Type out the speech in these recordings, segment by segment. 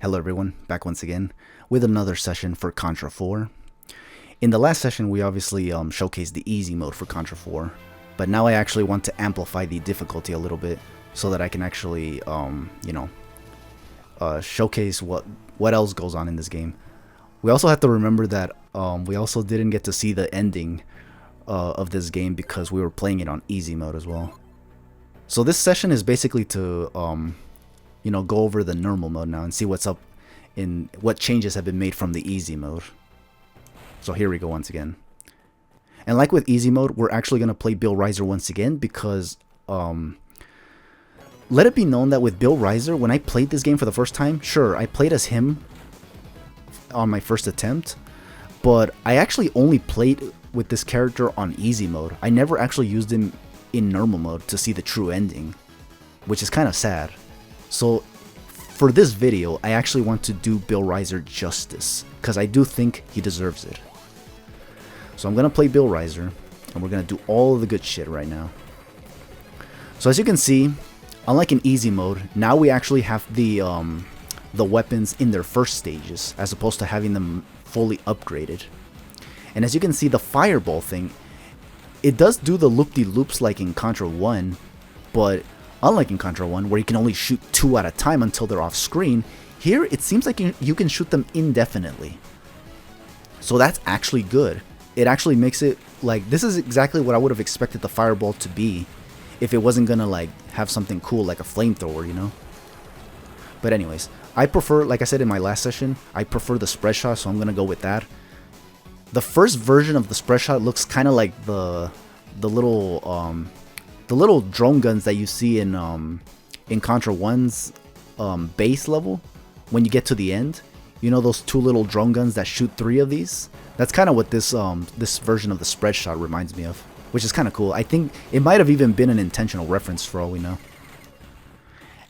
Hello everyone, back once again with another session for Contra 4. In the last session we obviously showcased the easy mode for Contra 4, but now I actually want to amplify the difficulty a little bit so that I can actually, showcase what else goes on in this game. We also have to remember that we also didn't get to see the ending of this game because we were playing it on easy mode as well. So this session is basically to go over the normal mode now and see what's up in what changes have been made from the easy mode. So here we go once again. And like with easy mode, we're actually going to play Bill Riser once again because let it be known that with Bill Riser, when I played this game for the first time, sure, I played as him on my first attempt, but I actually only played with this character on easy mode. I never actually used him in normal mode to see the true ending, which is kind of sad. So for this video, I actually want to do Bill Riser justice because I do think he deserves it. So I'm going to play Bill Riser and we're going to do all of the good shit right now. So as you can see, unlike in easy mode, now we actually have the weapons in their first stages as opposed to having them fully upgraded. And as you can see, the fireball thing, it does do the loop-de-loops like in Contra 1, but unlike in Contra 1 where you can only shoot 2 at a time until they're off screen, here it seems like you can shoot them indefinitely. So that's actually good. It actually makes it like, this is exactly what I would have expected the fireball to be if it wasn't gonna like have something cool like a flamethrower, you know? But anyways, I prefer, like I said in my last session, I prefer the spread shot, so I'm gonna go with that. The first version of the spread shot looks kind of like the little drone guns that you see in Contra 1's base level when you get to the end. You know those 2 little drone guns that shoot 3 of these? That's kind of what this version of the spread shot reminds me of, which is kind of cool. I think it might have even been an intentional reference for all we know.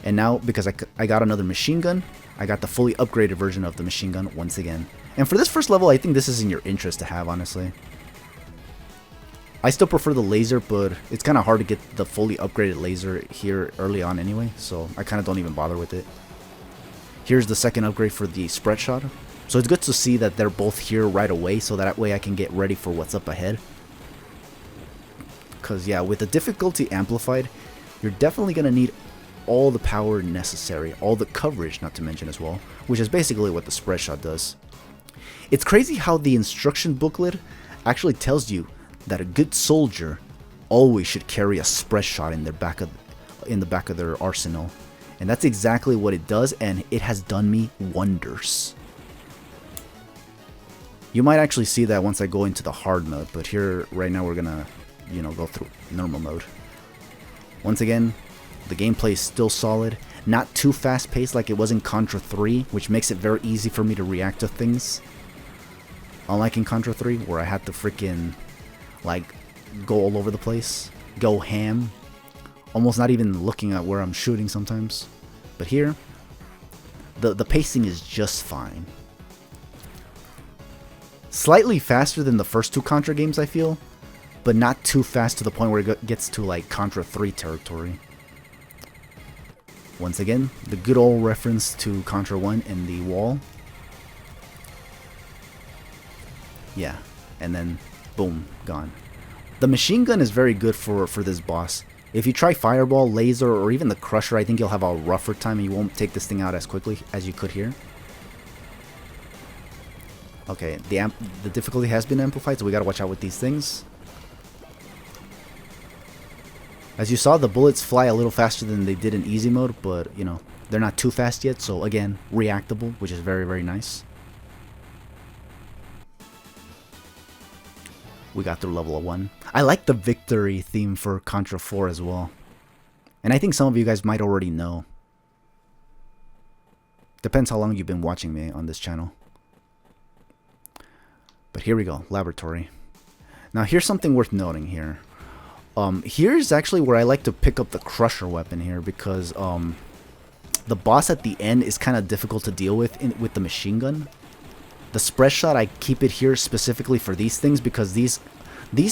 And now, because I got another machine gun, I got the fully upgraded version of the machine gun once again. And for this first level, I think this is in your interest to have, honestly. I still prefer the laser, but it's kind of hard to get the fully upgraded laser here early on anyway, so I kind of don't even bother with it. Here's the second upgrade for the spread shot. So it's good to see that they're both here right away, so that way I can get ready for what's up ahead. Because yeah, with the difficulty amplified, you're definitely going to need all the power necessary, all the coverage not to mention as well, which is basically what the spread shot does. It's crazy how the instruction booklet actually tells you that a good soldier always should carry a spread shot in the back of their arsenal, and that's exactly what it does, and it has done me wonders. You might actually see that once I go into the hard mode, but here right now we're gonna go through normal mode. Once again, the gameplay is still solid, not too fast paced like it was in Contra 3, which makes it very easy for me to react to things. Unlike in Contra 3 where I had to freaking like go all over the place, go ham, almost not even looking at where I'm shooting sometimes. But here, the pacing is just fine. Slightly faster than the first 2 Contra games, I feel, but not too fast to the point where it gets to like Contra 3 territory. Once again, the good old reference to Contra 1 and the wall. Yeah, and then boom, gone. The machine gun is very good for this boss. If you try fireball, laser, or even the crusher, I think you'll have a rougher time and you won't take this thing out as quickly as you could here. Okay, the difficulty has been amplified, so we gotta watch out with these things. As you saw, the bullets fly a little faster than they did in easy mode, but they're not too fast yet, so again, reactable, which is very, very nice. We got through level 1. I like the victory theme for Contra 4 as well. And I think some of you guys might already know. Depends how long you've been watching me on this channel. But here we go, laboratory. Now here's something worth noting here. Here's actually where I like to pick up the crusher weapon here because the boss at the end is kind of difficult to deal with with the machine gun. The spread shot, I keep it here specifically for these things because these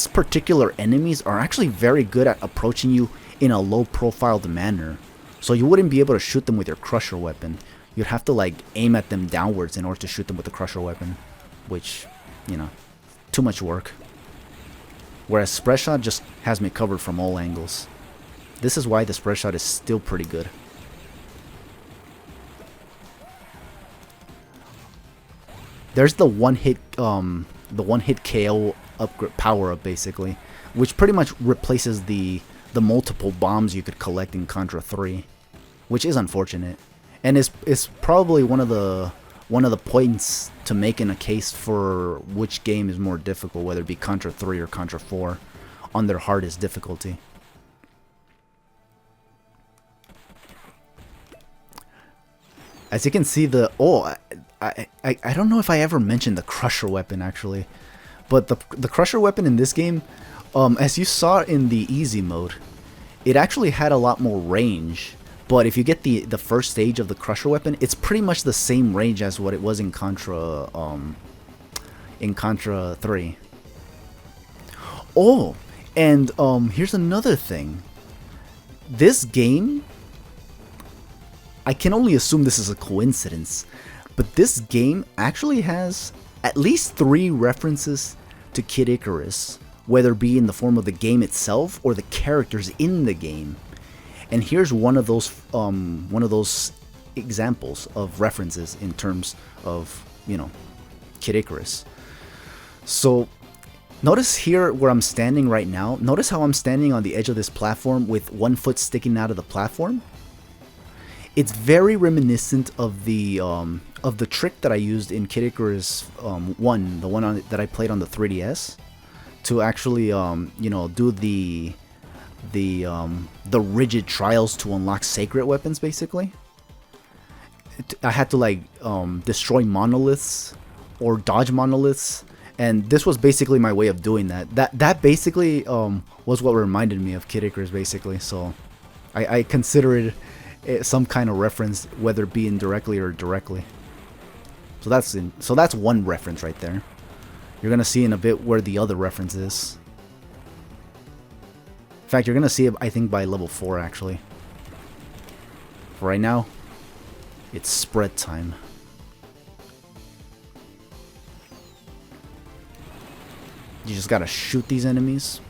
particular enemies are actually very good at approaching you in a low profiled manner. So you wouldn't be able to shoot them with your crusher weapon. you'd have to like aim at them downwards in order to shoot them with the crusher weapon, which, you know, too much work. Whereas spread shot just has me covered from all angles. This is why the spread shot is still pretty good. There's the one hit KO upgrade power up basically, which pretty much replaces the multiple bombs you could collect in Contra 3, which is unfortunate, and it's probably one of the points to make in a case for which game is more difficult, whether it be Contra 3 or Contra 4, on their hardest difficulty. As you can see, I don't know if I ever mentioned the crusher weapon actually, but the crusher weapon in this game, as you saw in the easy mode, it actually had a lot more range. But if you get the first stage of the crusher weapon, it's pretty much the same range as what it was in Contra 3. Oh, and here's another thing. This game, I can only assume this is a coincidence, but this game actually has at least 3 references to Kid Icarus, whether it be in the form of the game itself or the characters in the game. And here's one of those examples of references in terms of, you know, Kid Icarus. So notice here where I'm standing right now. Notice how I'm standing on the edge of this platform with one foot sticking out of the platform. It's very reminiscent of the trick that I used in Kid Icarus 1, the one that I played on the 3DS, to actually you know, do the rigid trials to unlock sacred weapons. Basically, I had to like destroy monoliths or dodge monoliths, and this was basically my way of doing that. That basically was what reminded me of Kid Icarus, basically. So I consider it some kind of reference, whether it be indirectly or directly. So that's one reference right there. You're gonna see in a bit where the other reference is. In fact, you're gonna see it, I think, by level 4 actually. For right now, it's spread time. You just gotta shoot these enemies.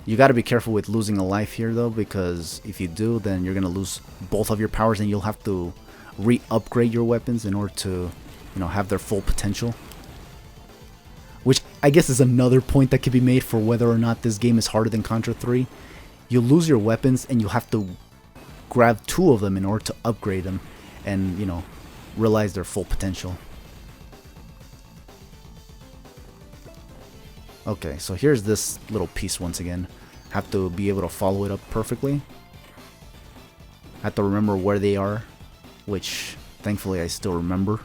You gotta be careful with losing a life here though, because if you do, then you're gonna lose both of your powers and you'll have to re-upgrade your weapons in order to, you know, have their full potential. Which I guess is another point that could be made for whether or not this game is harder than Contra 3. You lose your weapons and you have to grab 2 of them in order to upgrade them and, you know, realize their full potential. Okay, so here's this little piece once again. Have to be able to follow it up perfectly. Have to remember where they are, which thankfully I still remember.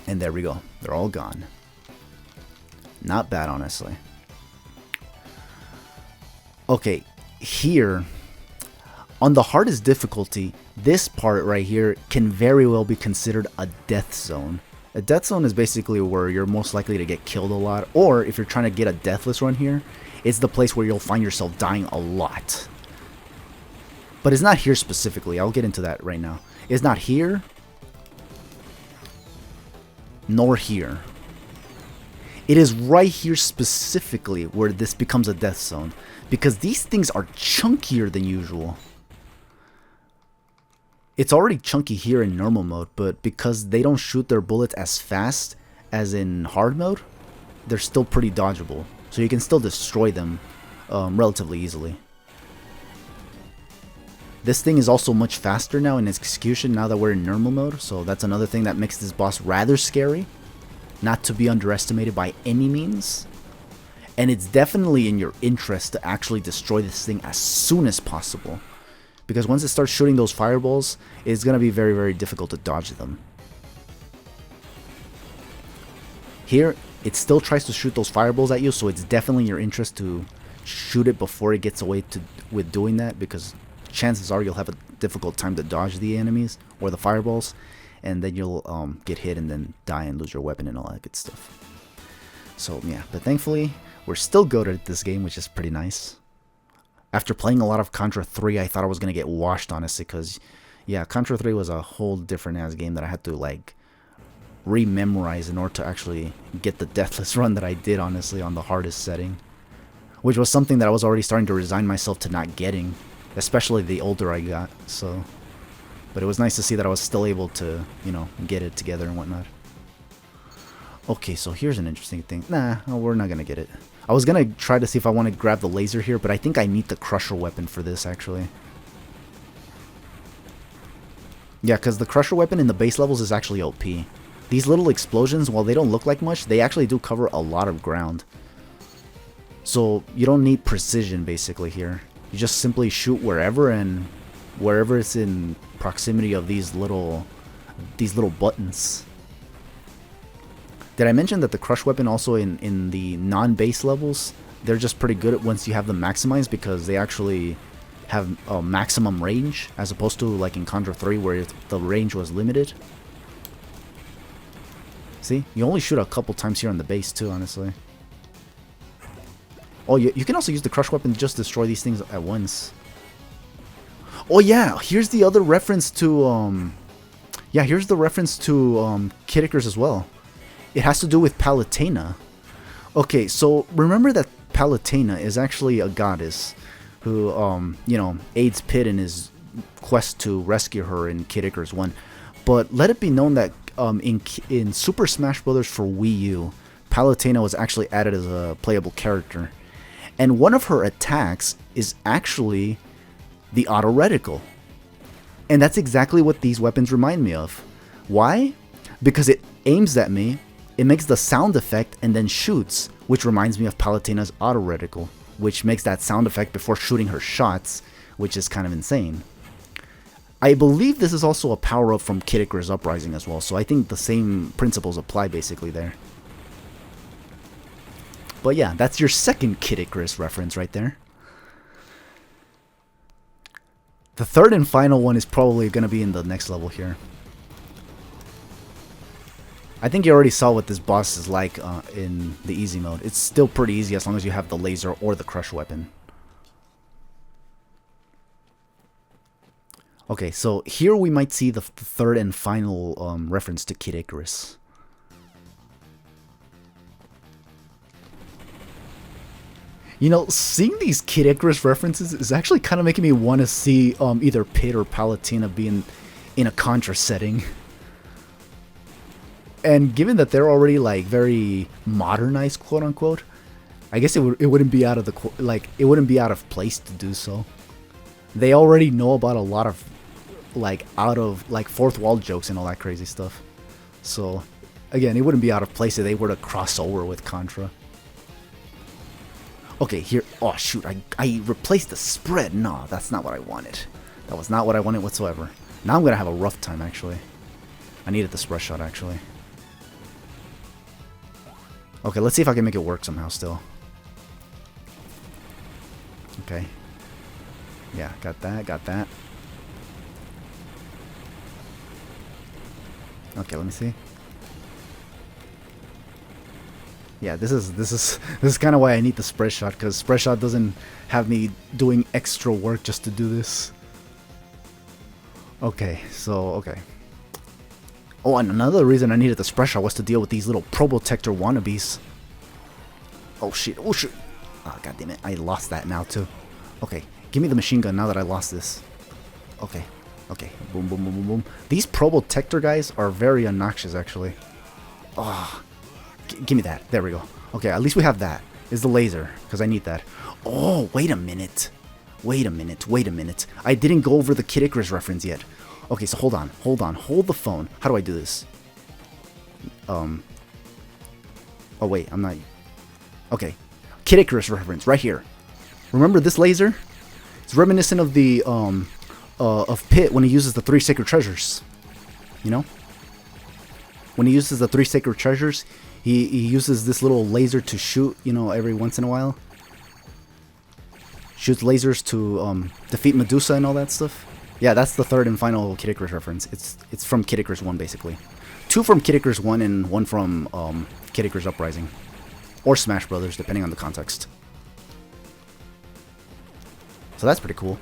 And there we go. They're all gone. Not bad, honestly. Okay, here, on the hardest difficulty, this part right here can very well be considered a death zone. A death zone is basically where you're most likely to get killed a lot, or if you're trying to get a deathless run here, it's the place where you'll find yourself dying a lot. But it's not here specifically. I'll get into that right now. It's not here, nor here. It is right here specifically where this becomes a death zone, because these things are chunkier than usual. It's already chunky here in normal mode, but because they don't shoot their bullets as fast as in hard mode, they're still pretty dodgeable. So you can still destroy them relatively easily. This thing is also much faster now in execution now that we're in normal mode, so that's another thing that makes this boss rather scary. Not to be underestimated by any means. And it's definitely in your interest to actually destroy this thing as soon as possible, because once it starts shooting those fireballs, it's going to be very, very difficult to dodge them. Here, it still tries to shoot those fireballs at you, so it's definitely in your interest to shoot it before it gets away with doing that, because chances are you'll have a difficult time to dodge the enemies or the fireballs, and then you'll get hit and then die and lose your weapon and all that good stuff. So yeah, but thankfully, we're still good at this game, which is pretty nice. After playing a lot of Contra 3, I thought I was going to get washed, honestly, because, yeah, Contra 3 was a whole different ass game that I had to, like, rememorize in order to actually get the deathless run that I did, honestly, on the hardest setting. Which was something that I was already starting to resign myself to not getting, especially the older I got, so... But it was nice to see that I was still able to, you know, get it together and whatnot. Okay, so here's an interesting thing. Nah, we're not going to get it. I was going to try to see if I want to grab the laser here, but I think I need the crusher weapon for this, actually. Yeah, because the crusher weapon in the base levels is actually OP. These little explosions, while they don't look like much, they actually do cover a lot of ground. So you don't need precision, basically, here. You just simply shoot wherever, and wherever it's in proximity of these little buttons. Did I mention that the crush weapon also in the non-base levels, they're just pretty good once you have them maximized, because they actually have a maximum range, as opposed to like in Contra 3 where the range was limited. See? You only shoot a couple times here on the base too, honestly. Oh, you can also use the crush weapon to just destroy these things at once. Oh yeah, here's the other reference to, yeah, here's the reference to Kid Icarus as well. It has to do with Palutena. Okay, so remember that Palutena is actually a goddess who, you know, aids Pit in his quest to rescue her in Kid Icarus 1. But let it be known that in Super Smash Bros. For Wii U, Palutena was actually added as a playable character. And one of her attacks is actually the auto reticle. And that's exactly what these weapons remind me of. Why? Because it aims at me, it makes the sound effect, and then shoots, which reminds me of Palutena's auto reticle, which makes that sound effect before shooting her shots, which is kind of insane. I believe this is also a power-up from Kid Icarus Uprising as well, so I think the same principles apply basically there. But yeah, that's your second Kid Icarus reference right there. The third and final one is probably going to be in the next level here. I think you already saw what this boss is like in the easy mode. It's still pretty easy as long as you have the laser or the crush weapon. Okay, so here we might see the third and final reference to Kid Icarus. You know, seeing these Kid Icarus references is actually kind of making me want to see either Pit or Palutena being in a Contra setting. And given that they're already like very modernized, quote unquote, I guess it wouldn't be out of it wouldn't be out of place to do so. They already know about a lot of fourth wall jokes and all that crazy stuff. So again, it wouldn't be out of place if they were to cross over with Contra. Okay, here. Oh shoot! I replaced the spread. No, that's not what I wanted. That was not what I wanted whatsoever. Now I'm gonna have a rough time actually. I needed the spread shot actually. Okay, let's see if I can make it work somehow still. Okay. Yeah, got that, got that. Okay, let me see. Yeah, this is kind of why I need the spread shot, because spread shot doesn't have me doing extra work just to do this. Okay, so okay. Oh, and another reason I needed the spread shot was to deal with these little Probotector wannabes. Oh shit! Oh shit! Oh god damn it! I lost that now too. Okay, give me the machine gun now that I lost this. Okay, okay. Boom, boom, boom, boom, boom. These Probotector guys are very obnoxious, actually. Oh. Give me that. There we go. Okay, at least we have that. Is the laser, because I need that. Oh, wait a minute. Wait a minute. Wait a minute. I didn't go over the Kid Icarus reference yet. Okay, so hold on. Hold on. Hold the phone. How do I do this? Oh, wait. I'm not... Okay. Kid Icarus reference right here. Remember this laser? It's reminiscent of the, of Pit when he uses the 3 sacred treasures. You know? When he uses the 3 sacred treasures... He uses this little laser to shoot, you know, every once in a while. Shoots lasers to defeat Medusa and all that stuff. Yeah, that's the third and final Kid Icarus reference. It's from Kid Icarus 1, basically. 2 from Kid Icarus 1 and 1 from Kid Icarus Uprising. Or Smash Brothers, depending on the context. So that's pretty cool.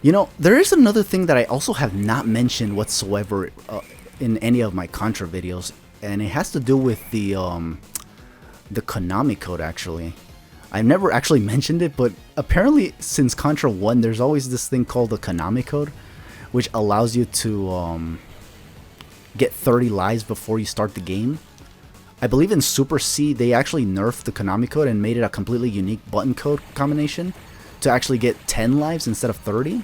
You know, there is another thing that I also have not mentioned whatsoever in any of my Contra videos, and it has to do with the Konami code, actually. I've never actually mentioned it, but apparently since Contra 1, there's always this thing called the Konami code, which allows you to get 30 lives before you start the game. I believe in Super C, they actually nerfed the Konami code and made it a completely unique button code combination to actually get 10 lives instead of 30.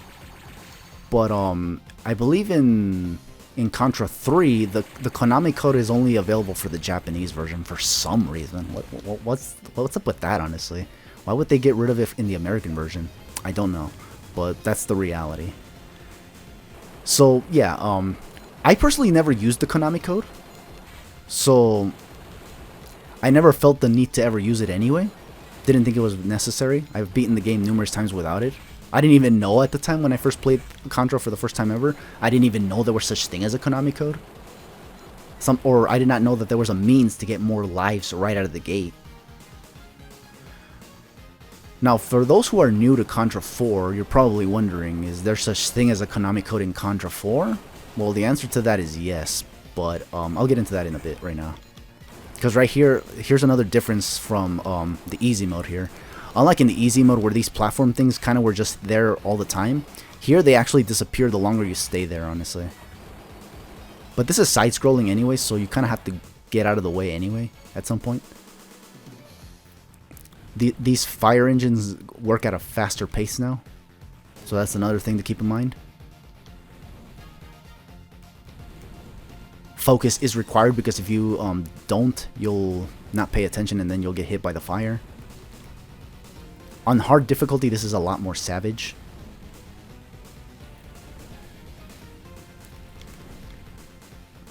But I believe in Contra 3, the Konami code is only available for the Japanese version for some reason. What's up with that, honestly? Why would they get rid of it in the American version? I don't know, but that's the reality. So yeah, I personally never used the Konami code, so I never felt the need to ever use it anyway. Didn't think it was necessary. I've beaten the game numerous times without it. I didn't even know at the time when I first played Contra for the first time ever. I didn't even know there was such thing as a Konami code. Or I did not know that there was a means to get more lives right out of the gate. Now, for those who are new to Contra 4, you're probably wondering, is there such thing as a Konami code in Contra 4? Well, the answer to that is yes, but I'll get into that in a bit right now. Because right here, here's another difference from the easy mode here. Unlike in the easy mode where these platform things kind of were just there all the time, here they actually disappear the longer you stay there, honestly. But this is side-scrolling anyway, so you kind of have to get out of the way anyway at some point. These fire engines work at a faster pace now, so that's another thing to keep in mind. Focus is required because if you don't, you'll not pay attention and then you'll get hit by the fire. On hard difficulty, this is a lot more savage.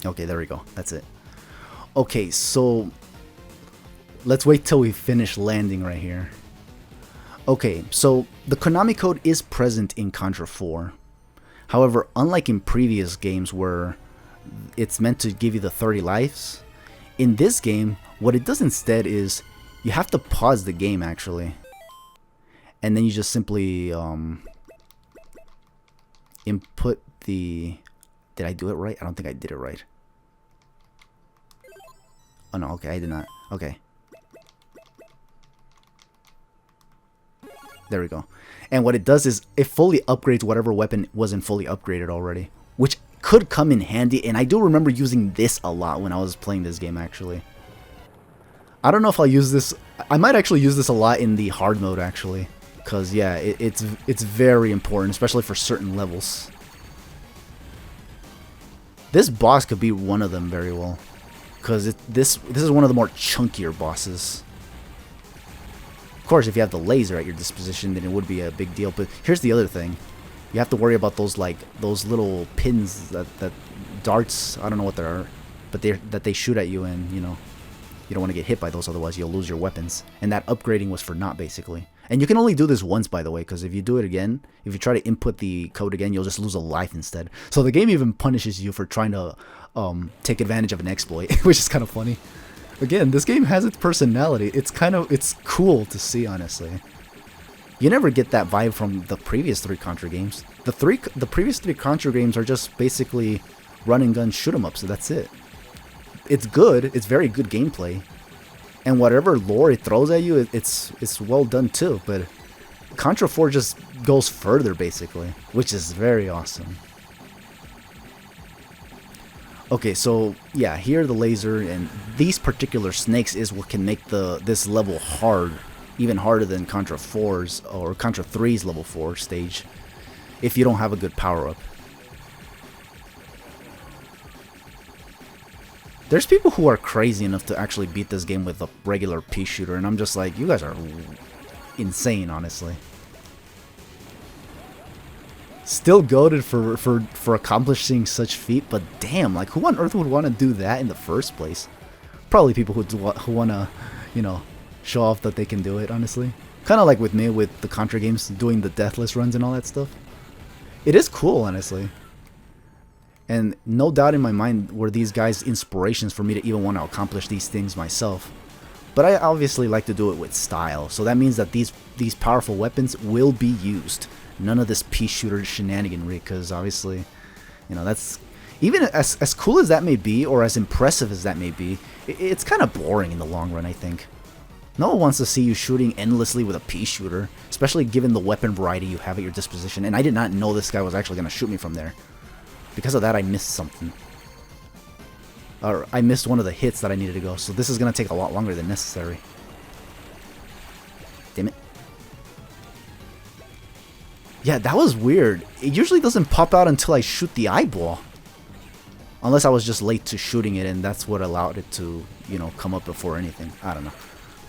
Okay, there we go. That's it. Okay, so let's wait till we finish landing right here. Okay, so the Konami code is present in Contra 4. However, unlike in previous games where it's meant to give you the 30 lives, in this game, what it does instead is you have to pause the game, actually. And then you just simply input the... Did I do it right? I don't think I did it right. Oh no, okay, I did not. Okay. There we go. And what it does is it fully upgrades whatever weapon wasn't fully upgraded already, which could come in handy, and I do remember using this a lot when I was playing this game, actually. I don't know if I'll use this... I might actually use this a lot in the hard mode, actually. Because, yeah, it's very important, especially for certain levels. This boss could be one of them very well. Because this is one of the more chunkier bosses. Of course, if you have the laser at your disposition, then it would be a big deal. But here's the other thing. You have to worry about those, like, those little pins that darts, I don't know what they are, but that they shoot at you, and, you know, you don't want to get hit by those, otherwise you'll lose your weapons. And that upgrading was for naught, basically. And you can only do this once, by the way, because if you do it again, if you try to input the code again, you'll just lose a life instead. So the game even punishes you for trying to take advantage of an exploit, which is kind of funny. Again, this game has its personality. It's cool to see, honestly. You never get that vibe from the previous 3 Contra games. The previous 3 Contra games are just basically run and gun shoot 'em up, so that's it. It's good. It's very good gameplay. And whatever lore it throws at you, it's well done too. But Contra 4 just goes further, basically, which is very awesome. Okay, so yeah, here the laser and these particular snakes is what can make this level hard, even harder than Contra 4's or Contra 3's level 4 stage, if you don't have a good power-up. There's people who are crazy enough to actually beat this game with a regular pea shooter, and I'm just like, you guys are insane, honestly. Still goated for accomplishing such feat, but damn, like, who on earth would want to do that in the first place? Probably people who want to, you know, show off that they can do it, honestly. Kind of like with me with the Contra games, doing the deathless runs and all that stuff. It is cool, honestly. And no doubt in my mind were these guys inspirations for me to even want to accomplish these things myself. But I obviously like to do it with style, so that means that these powerful weapons will be used. None of this pea shooter shenaniganry, because obviously, you know, that's... Even as cool as that may be, or as impressive as that may be, it's kind of boring in the long run, I think. No one wants to see you shooting endlessly with a pea shooter, especially given the weapon variety you have at your disposition. And I did not know this guy was actually going to shoot me from there. Because of that, I missed something. Or I missed one of the hits that I needed to go, so this is going to take a lot longer than necessary. Damn it. Yeah, that was weird. It usually doesn't pop out until I shoot the eyeball. Unless I was just late to shooting it, and that's what allowed it to, you know, come up before anything. I don't know.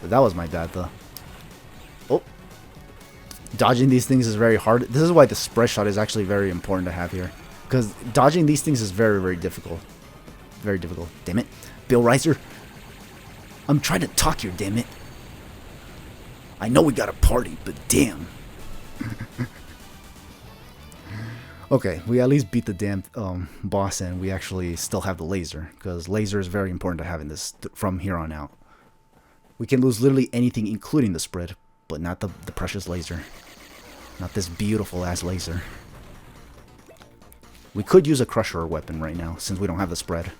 But that was my bad, though. Oh. Dodging these things is very hard. This is why the spread shot is actually very important to have here. Because dodging these things is very, very difficult. Very difficult. Damn it. Bill Riser. I'm trying to talk here, damn it. I know we got a party, but damn. Okay, we at least beat the damn boss, and we actually still have the laser, because laser is very important to having this from here on out. We can lose literally anything, including the spread, but not the precious laser. Not this beautiful ass laser. We could use a crusher weapon right now, since we don't have the spread.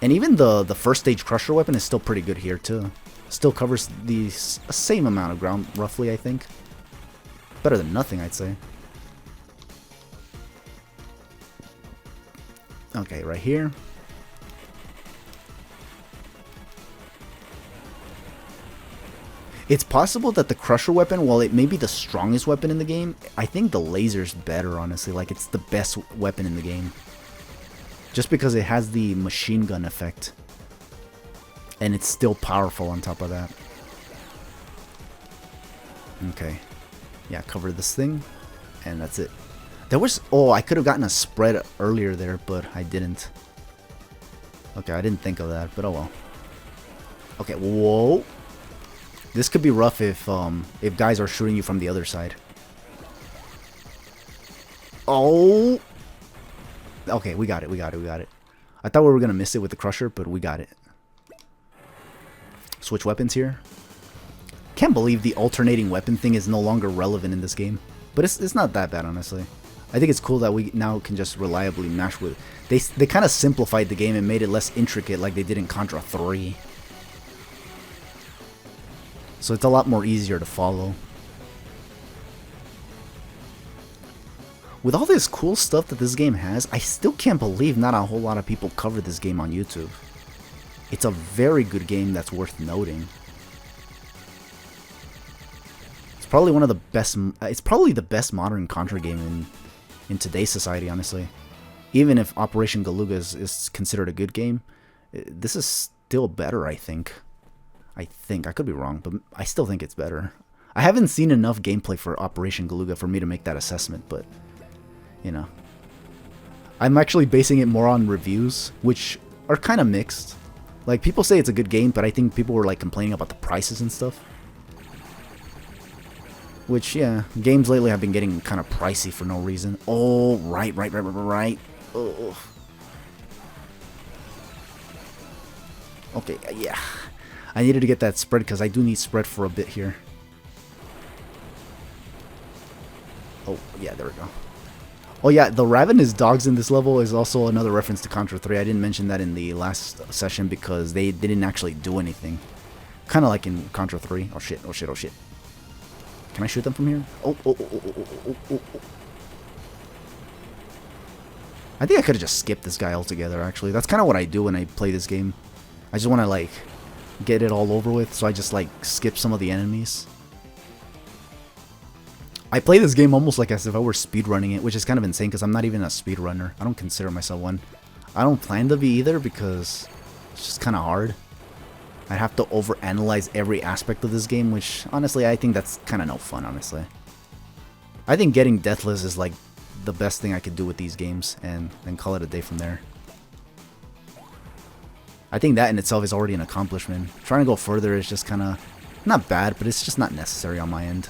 And even the first stage crusher weapon is still pretty good here too. Still covers the same amount of ground, roughly, I think. Better than nothing, I'd say. Okay, right here. It's possible that the crusher weapon, while it may be the strongest weapon in the game, I think the laser's better, honestly. Like, it's the best weapon in the game. Just because it has the machine gun effect. And it's still powerful on top of that. Okay. Yeah, cover this thing. And that's it. There was... Oh, I could have gotten a spread earlier there, but I didn't. Okay, I didn't think of that, but oh well. Okay, whoa. This could be rough if guys are shooting you from the other side. Oh! Okay, we got it, we got it, we got it. I thought we were going to miss it with the crusher, but we got it. Switch weapons here. Can't believe the alternating weapon thing is no longer relevant in this game. But it's not that bad, honestly. I think it's cool that we now can just reliably mash with it. They kind of simplified the game and made it less intricate like they did in Contra 3. So it's a lot more easier to follow. With all this cool stuff that this game has, I still can't believe not a whole lot of people cover this game on YouTube. It's a very good game that's worth noting. It's probably one of the best. It's probably the best modern Contra game in today's society, honestly. Even if Operation Galuga is considered a good game, this is still better, I think. I could be wrong, but I still think it's better. I haven't seen enough gameplay for Operation Galuga for me to make that assessment, but, you know. I'm actually basing it more on reviews, which are kind of mixed. Like, people say it's a good game, but I think people were, like, complaining about the prices and stuff. Which, yeah, games lately have been getting kind of pricey for no reason. Oh, right. Oh. Okay, yeah. I needed to get that spread because I do need spread for a bit here. Oh, yeah, there we go. Oh, yeah, the ravenous dogs in this level is also another reference to Contra 3. I didn't mention that in the last session because they didn't actually do anything. Kind of like in Contra 3. Oh, shit, oh, shit, oh, shit. Can I shoot them from here? Oh. I think I could have just skipped this guy altogether, actually. That's kind of what I do when I play this game. I just want to, like, get it all over with, so I just, like, skip some of the enemies. I play this game almost like as if I were speedrunning it, which is kind of insane because I'm not even a speedrunner. I don't consider myself one. I don't plan to be either because it's just kind of hard. I'd have to overanalyze every aspect of this game, which, honestly, I think that's kind of no fun, honestly. I think getting deathless is, like, the best thing I could do with these games, and then call it a day from there. I think that in itself is already an accomplishment. Trying to go further is just kind of, not bad, but it's just not necessary on my end.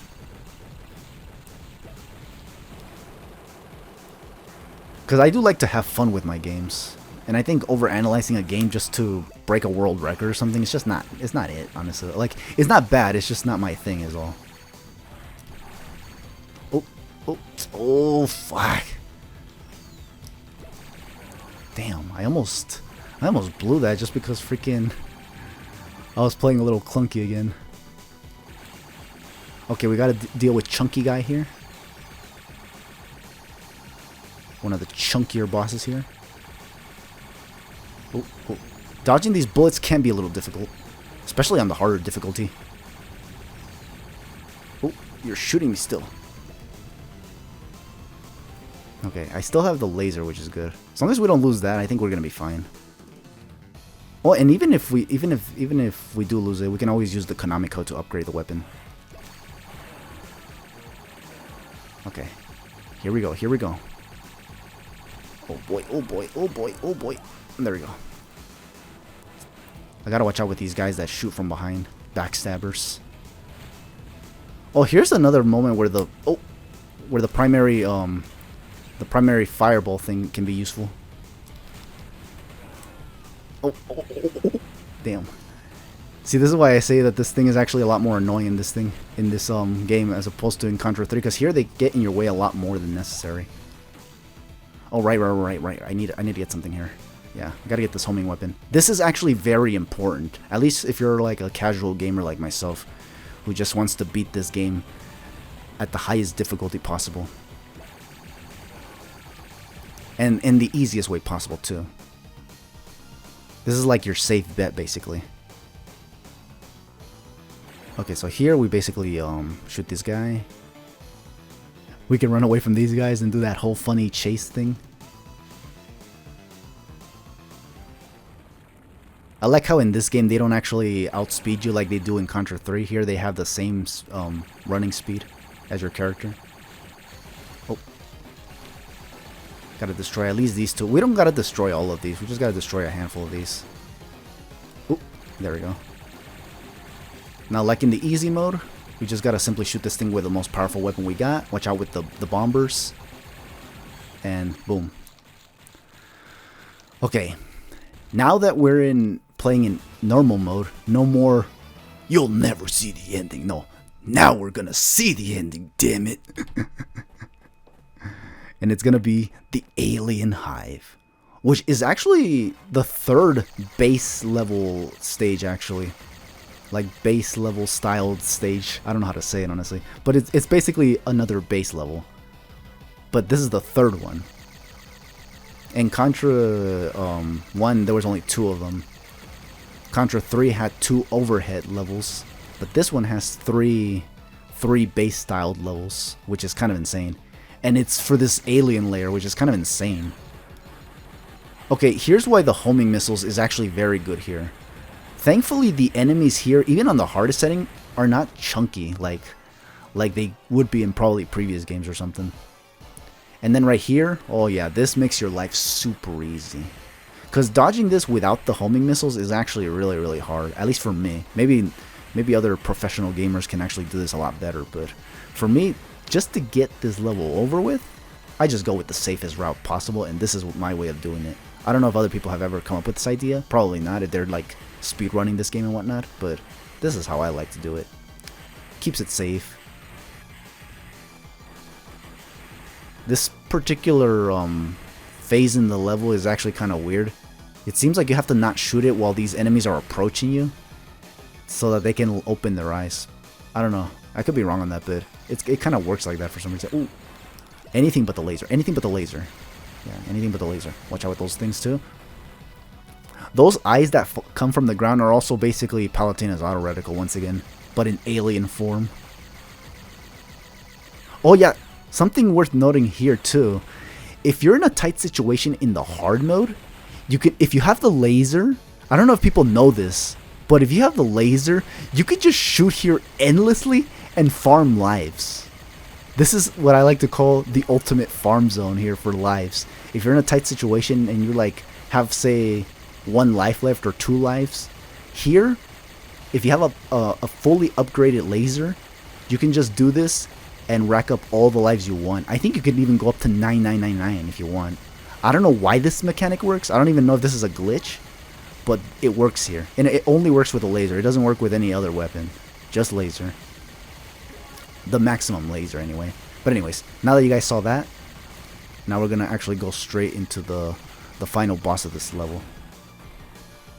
Because I do like to have fun with my games. And I think overanalyzing a game just to break a world record or something, it's just not, it's not it, honestly. Like, it's not bad, it's just not my thing is all. Oh, oh, oh, fuck. Damn, I almost blew that just because freaking I was playing a little clunky again. Okay, we gotta deal with Chunky Guy here. One of the chunkier bosses here. Oh, oh. Dodging these bullets can be a little difficult, especially on the harder difficulty. Oh, you're shooting me still. Okay, I still have the laser, which is good. As long as we don't lose that, I think we're gonna be fine. Oh, and even if we do lose it, we can always use the Konami code to upgrade the weapon. Okay, here we go. Here we go. Oh boy! Oh boy! Oh boy! Oh boy! There we go. I gotta watch out with these guys that shoot from behind, backstabbers. Oh, here's another moment where the primary fireball thing can be useful. Oh, oh, oh, oh, damn. See, this is why I say that this thing is actually a lot more annoying in this game as opposed to in Contra 3, because here they get in your way a lot more than necessary. Oh, right. I need to get something here. Yeah, I gotta get this homing weapon. This is actually very important, at least if you're like a casual gamer like myself, who just wants to beat this game at the highest difficulty possible. And in the easiest way possible, too. This is like your safe bet, basically. Okay, so here we basically shoot this guy. We can run away from these guys and do that whole funny chase thing. I like how in this game they don't actually outspeed you like they do in Contra 3. Here they have the same running speed as your character. Oh. Gotta destroy at least these two. We don't gotta destroy all of these. We just gotta destroy a handful of these. Oop, there we go. Now, like in the easy mode, we just gotta simply shoot this thing with the most powerful weapon we got. Watch out with the bombers. And boom. Okay. Now that we're playing in normal mode, no more, you'll never see the ending. No, now we're gonna see the ending, damn it. And it's gonna be the Alien Hive, which is actually the third base level stage, actually. Like base level styled stage. I don't know how to say it, honestly. But it's basically another base level. But this is the third one. In Contra 1, there was only 2 of them. Contra 3 had 2 overhead levels. But this one has 3 base styled levels, which is kind of insane. And it's for this alien layer, which is kind of insane. Okay, here's why the homing missiles is actually very good here. Thankfully, the enemies here, even on the hardest setting, are not chunky like they would be in probably previous games or something. And then right here, oh yeah, this makes your life super easy. Because dodging this without the homing missiles is actually really, really hard. At least for me. Maybe other professional gamers can actually do this a lot better. But for me, just to get this level over with, I just go with the safest route possible. And this is my way of doing it. I don't know if other people have ever come up with this idea. Probably not if they're like speedrunning this game and whatnot. But this is how I like to do it. Keeps it safe. This particular phase in the level is actually kind of weird. It seems like you have to not shoot it while these enemies are approaching you, so that they can open their eyes. I don't know. I could be wrong on that bit. It kind of works like that for some reason. Ooh. Anything but the laser. Anything but the laser. Yeah, anything but the laser. Watch out with those things too. Those eyes that come from the ground are also basically Palutena's auto reticle once again, but in alien form. Oh yeah. Something worth noting here too, if you're in a tight situation in the hard mode, you could, if you have the laser, I don't know if people know this, but if you have the laser, you could just shoot here endlessly and farm lives. This is what I like to call the ultimate farm zone here for lives. If you're in a tight situation and you like have say 1 life left or 2 lives, here, if you have a fully upgraded laser, you can just do this and rack up all the lives you want. I think you could even go up to 9999 if you want. I don't know why this mechanic works. I don't even know if this is a glitch, but it works here. And it only works with a laser. It doesn't work with any other weapon. Just laser. The maximum laser anyway. But anyways, now that you guys saw that, now we're going to actually go straight into the final boss of this level.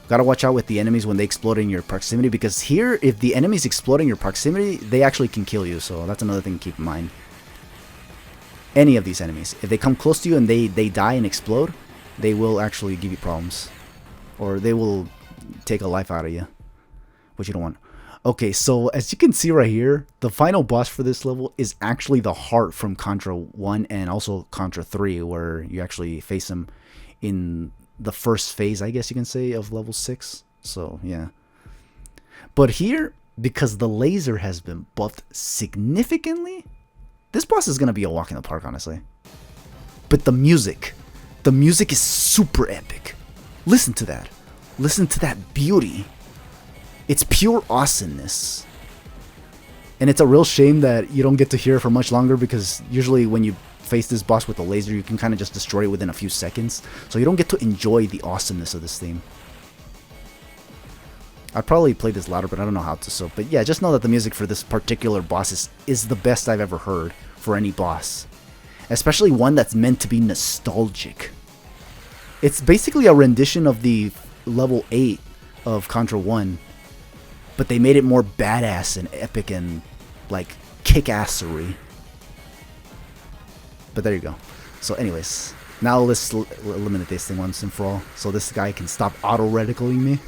Gotta watch out with the enemies when they explode in your proximity, because here, if the enemies explode in your proximity, they actually can kill you. So that's another thing to keep in mind. Any of these enemies, if they come close to you and they die and explode, they will actually give you problems. Or they will take a life out of you, which you don't want. Okay, so as you can see right here, the final boss for this level is actually the heart from Contra 1 and also Contra 3, where you actually face him in the first phase, I guess you can say, of level 6. So, yeah. But here, because the laser has been buffed significantly, this boss is going to be a walk in the park, honestly. But the music is super epic. Listen to that. Listen to that beauty. It's pure awesomeness. And it's a real shame that you don't get to hear it for much longer, because usually when you face this boss with a laser, you can kind of just destroy it within a few seconds. So you don't get to enjoy the awesomeness of this theme. I'd probably play this louder, but I don't know how to. So, but yeah, just know that the music for this particular boss is the best I've ever heard for any boss. Especially one that's meant to be nostalgic. It's basically a rendition of the level 8 of Contra 1. But they made it more badass and epic and, like, kick-assery. But there you go. So anyways, now let's eliminate this thing once and for all, so this guy can stop auto-reticaling me.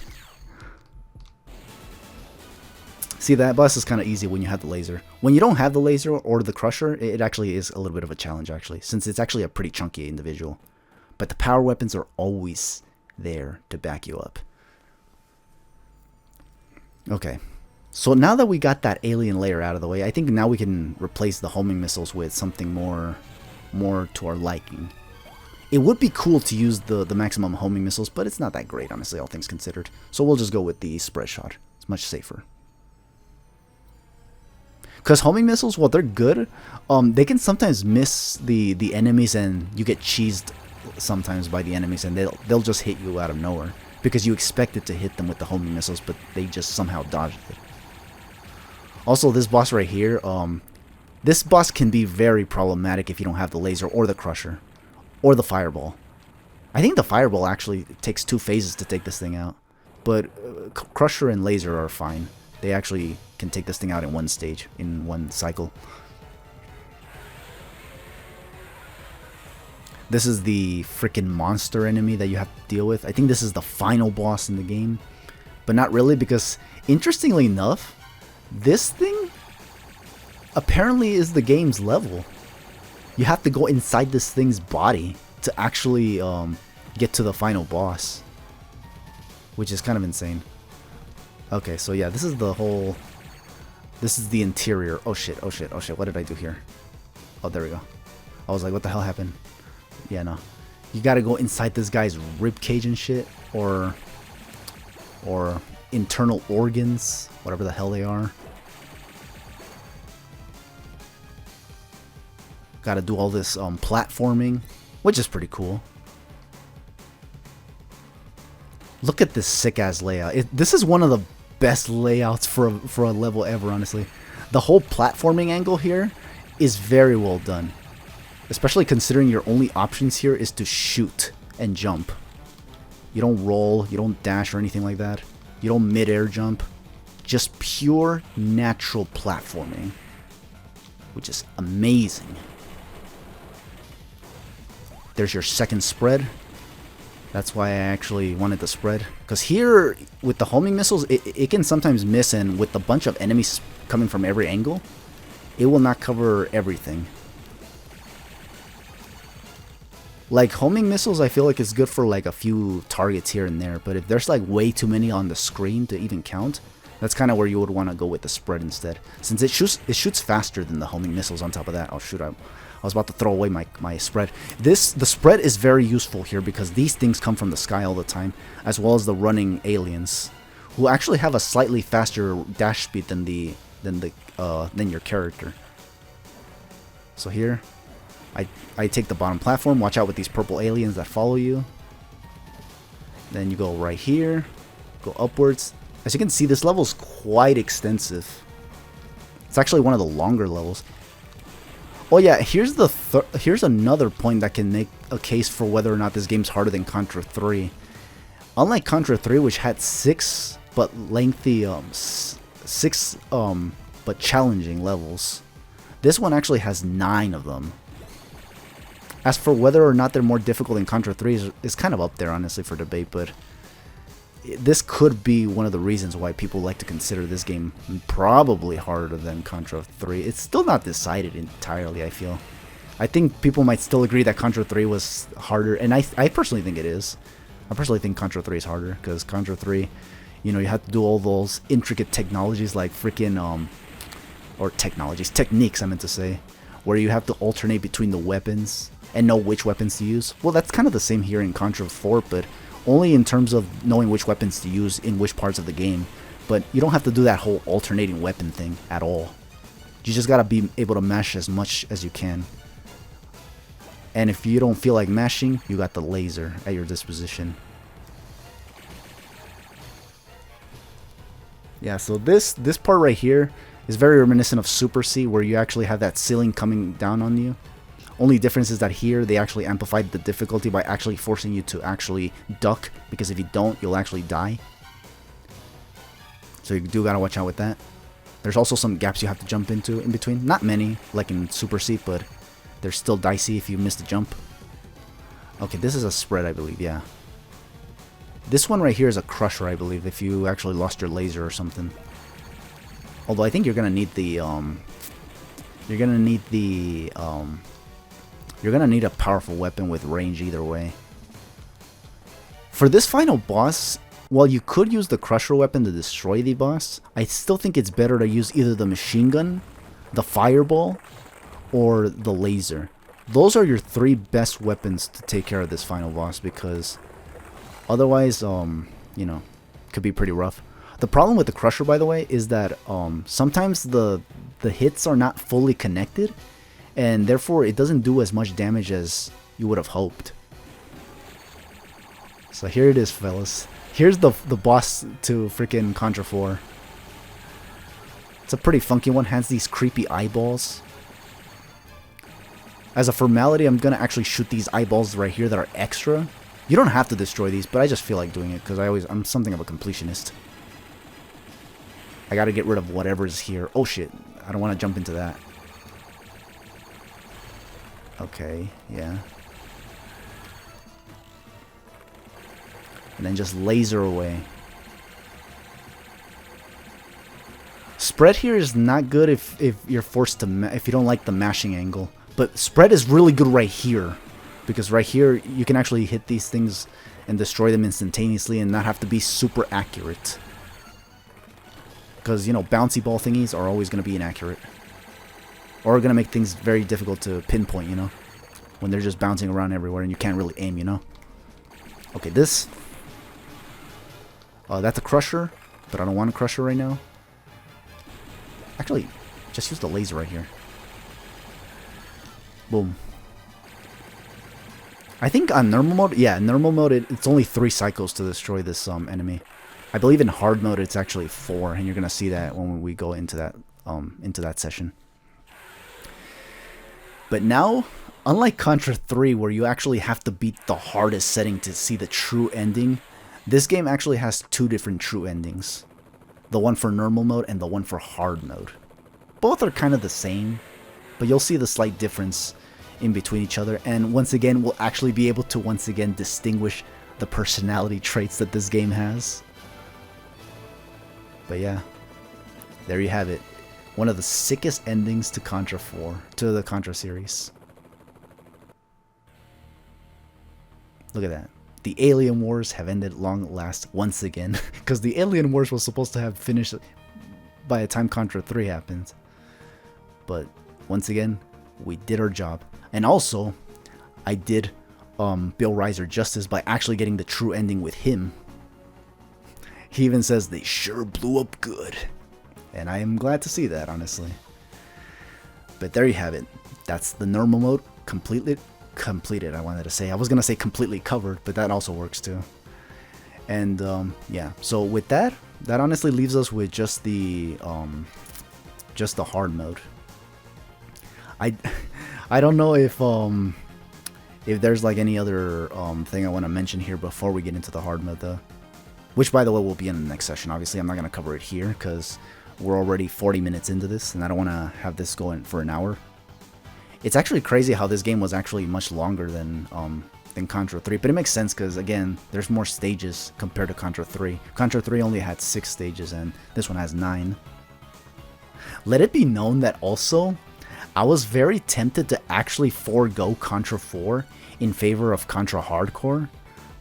See, that boss is kind of easy when you have the laser. When you don't have the laser or the crusher, it actually is a little bit of a challenge, actually, since it's actually a pretty chunky individual. But the power weapons are always there to back you up. Okay, so now that we got that alien layer out of the way, I think now we can replace the homing missiles with something more to our liking. It would be cool to use the maximum homing missiles, but it's not that great, honestly, all things considered. So we'll just go with the spread shot. It's much safer. Because homing missiles, while they're good, they can sometimes miss the enemies, and you get cheesed sometimes by the enemies, and they'll just hit you out of nowhere. Because you expected to hit them with the homing missiles, but they just somehow dodged it. Also, this boss right here, this boss can be very problematic if you don't have the laser or the crusher or the fireball. I think the fireball actually takes 2 phases to take this thing out, but crusher and laser are fine. They actually can take this thing out in one stage, in one cycle. This is the freaking monster enemy that you have to deal with. I think this is the final boss in the game. But not really, because interestingly enough, this thing apparently is the game's level. You have to go inside this thing's body to actually get to the final boss. Which is kind of insane. Okay, so yeah, this is the whole... This is the interior. Oh shit, oh shit, oh shit. What did I do here? Oh, there we go. I was like, what the hell happened? Yeah, no. You gotta go inside this guy's ribcage and shit, or internal organs, whatever the hell they are. Gotta do all this platforming, which is pretty cool. Look at this sick-ass layout. This is one of the best layouts for a level ever, honestly. The whole platforming angle here is very well done. Especially considering your only options here is to shoot and jump. You don't roll, you don't dash or anything like that. You don't mid-air jump. Just pure natural platforming. Which is amazing. There's your second spread. That's why I actually wanted the spread. Because here, with the homing missiles, it can sometimes miss, and with a bunch of enemies coming from every angle, it will not cover everything. Like, homing missiles, I feel like it's good for like a few targets here and there, but if there's like way too many on the screen to even count, that's kind of where you would want to go with the spread instead. Since it shoots faster than the homing missiles on top of that. Oh shoot, I was about to throw away my spread. The spread is very useful here because these things come from the sky all the time, as well as the running aliens, who actually have a slightly faster dash speed than your character. So here, I take the bottom platform. Watch out with these purple aliens that follow you. Then you go right here. Go upwards. As you can see, this level is quite extensive. It's actually one of the longer levels. Oh yeah, here's another point that can make a case for whether or not this game's harder than Contra 3. Unlike Contra 3, which had 6 but lengthy, but challenging levels, this one actually has 9 of them. As for whether or not they're more difficult than Contra 3 is kind of up there, honestly, for debate, but this could be one of the reasons why people like to consider this game probably harder than Contra 3. It's still not decided entirely, I feel. I think people might still agree that Contra 3 was harder, and I personally think it is. I personally think Contra 3 is harder, because Contra 3, you know, you have to do all those intricate technologies like freaking, techniques, I meant to say, where you have to alternate between the weapons and know which weapons to use. Well, that's kind of the same here in Contra 4, but only in terms of knowing which weapons to use in which parts of the game. But you don't have to do that whole alternating weapon thing at all. You just gotta be able to mash as much as you can. And if you don't feel like mashing, you got the laser at your disposition. Yeah, so this part right here is very reminiscent of Super C, where you actually have that ceiling coming down on you. Only difference is that here they actually amplified the difficulty by actually forcing you to actually duck, because if you don't, you'll actually die. So you do gotta watch out with that. There's also some gaps you have to jump into in between. Not many, like in Super C, but they're still dicey if you miss the jump. Okay, this is a spread, I believe, yeah. This one right here is a crusher, I believe, if you actually lost your laser or something. Although I think you're gonna need the you're gonna need a powerful weapon with range either way. For this final boss, while you could use the crusher weapon to destroy the boss, I still think it's better to use either the machine gun, the fireball, or the laser. Those are your 3 best weapons to take care of this final boss, because otherwise, you know, could be pretty rough. The problem with the crusher, by the way, is that sometimes the hits are not fully connected, and therefore it doesn't do as much damage as you would have hoped. So here it is, fellas. Here's the boss to freaking Contra 4. It's a pretty funky one. Has these creepy eyeballs. As a formality, I'm gonna actually shoot these eyeballs right here that are extra. You don't have to destroy these, but I just feel like doing it because I'm something of a completionist. I gotta get rid of whatever's here. Oh shit, I don't want to jump into that. Okay, yeah. And then just laser away. Spread here is not good if you're forced to if you don't like the mashing angle. But spread is really good right here, because right here you can actually hit these things and destroy them instantaneously and not have to be super accurate. Because, you know, bouncy ball thingies are always going to be inaccurate. Or going to make things very difficult to pinpoint, you know, when they're just bouncing around everywhere and you can't really aim, you know. Okay, this. That's a crusher, but I don't want a crusher right now. Actually, just use the laser right here. Boom. I think on normal mode, yeah, in normal mode it's only 3 cycles to destroy this enemy. I believe in hard mode it's actually 4, and you're gonna see that when we go into that session. But now, unlike Contra 3, where you actually have to beat the hardest setting to see the true ending, this game actually has 2 different true endings. The one for normal mode and the one for hard mode. Both are kind of the same, but you'll see the slight difference in between each other, and once again we'll actually be able to once again distinguish the personality traits that this game has. But yeah, there you have it. One of the sickest endings to Contra 4, to the Contra series. Look at that. The Alien Wars have ended long last once again, because the Alien Wars was supposed to have finished by the time Contra 3 happened. But once again, we did our job. And also, I did Bill Riser justice by actually getting the true ending with him. He even says they sure blew up good. And I am glad to see that, honestly. But there you have it. That's the normal mode, completed, I wanted to say. I was gonna say completely covered, but that also works too. And yeah, so with that honestly leaves us with just the hard mode. I don't know if there's like any other thing I want to mention here before we get into the hard mode though. Which, by the way, will be in the next session. Obviously, I'm not going to cover it here because we're already 40 minutes into this, and I don't want to have this going for an hour. It's actually crazy how this game was actually much longer than Contra 3, but it makes sense because, again, there's more stages compared to Contra 3. Contra 3 only had 6 stages, and this one has 9. Let it be known that also, I was very tempted to actually forego Contra 4 in favor of Contra Hardcore,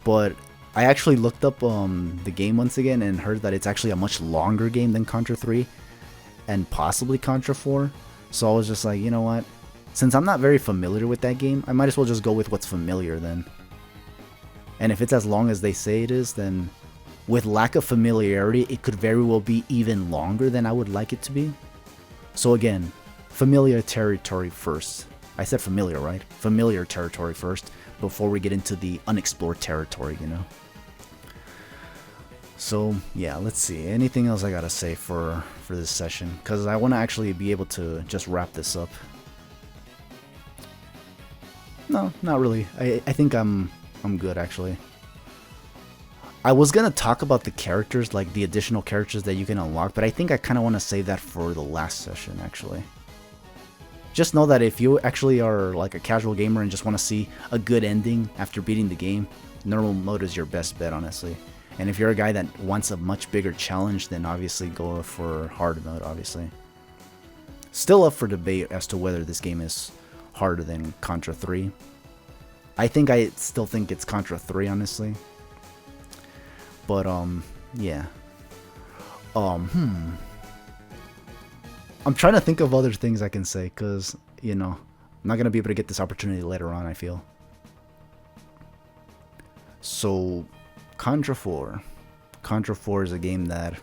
but I actually looked up the game once again and heard that it's actually a much longer game than Contra 3 and possibly Contra 4. So I was just like, you know what? Since I'm not very familiar with that game, I might as well just go with what's familiar then. And if it's as long as they say it is, then with lack of familiarity, it could very well be even longer than I would like it to be. So again, familiar territory first. I said familiar, right? Familiar territory first before we get into the unexplored territory, you know? So yeah, let's see. Anything else I gotta say for this session? Because I want to actually be able to just wrap this up. No, not really. I think I'm good actually. I was gonna talk about the characters, like the additional characters that you can unlock, but I think I kind of want to save that for the last session actually. Just know that if you actually are like a casual gamer and just want to see a good ending after beating the game, normal mode is your best bet, honestly. And if you're a guy that wants a much bigger challenge, then obviously go for hard mode, obviously. Still up for debate as to whether this game is harder than Contra 3. I still think it's Contra 3, honestly. But, yeah. I'm trying to think of other things I can say, because, you know, I'm not going to be able to get this opportunity later on, I feel. So, Contra 4. Contra 4 is a game that,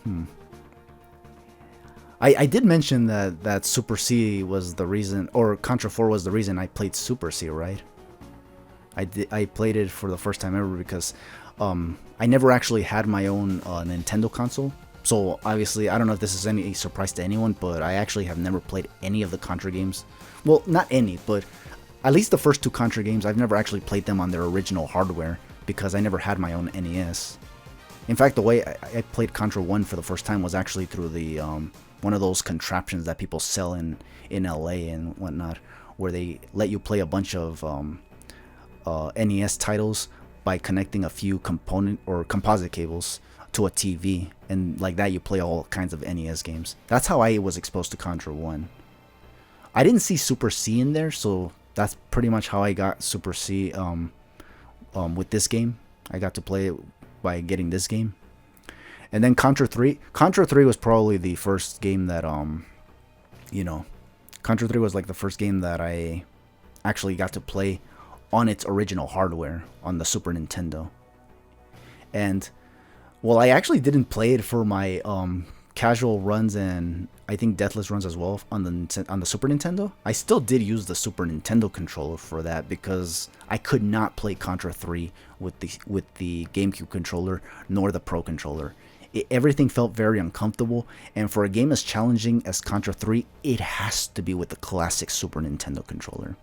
I did mention that Super C was the reason, or Contra 4 was the reason I played Super C, right? I played it for the first time ever because I never actually had my own Nintendo console. So obviously, I don't know if this is any surprise to anyone, but I actually have never played any of the Contra games. Well, not any, but at least the first 2 Contra games, I've never actually played them on their original hardware because I never had my own NES. In fact, the way I played Contra 1 for the first time was actually through the one of those contraptions that people sell in LA and whatnot, where they let you play a bunch of NES titles by connecting a few component or composite cables to a TV, and like that you play all kinds of NES games. That's how I was exposed to Contra 1. I didn't see Super C in there, so that's pretty much how I got Super C with this game. I got to play it by getting this game. And then Contra 3. Contra 3 was probably the first game that, you know, Contra 3 was like the first game that I actually got to play on its original hardware on the Super Nintendo. And, well, I actually didn't play it for my casual runs and I think deathless runs as well on the Super Nintendo. I still did use the Super Nintendo controller for that because I could not play Contra 3 with the GameCube controller nor the Pro controller. Everything felt very uncomfortable, and for a game as challenging as Contra 3, it has to be with the classic Super Nintendo controller.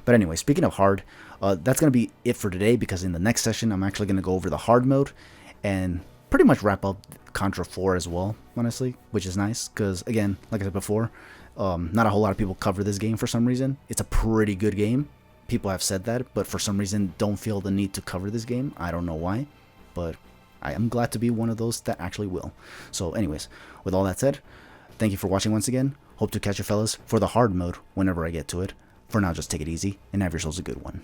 But anyway, speaking of hard, that's going to be it for today, because in the next session, I'm actually going to go over the hard mode and pretty much wrap up Contra 4 as well, honestly, which is nice, because again, like I said before, not a whole lot of people cover this game for some reason. It's a pretty good game. People have said that, but for some reason don't feel the need to cover this game. I don't know why, but I am glad to be one of those that actually will. So anyways, with all that said, thank you for watching once again. Hope to catch you fellas for the hard mode whenever I get to it. For now, just take it easy and have yourselves a good one.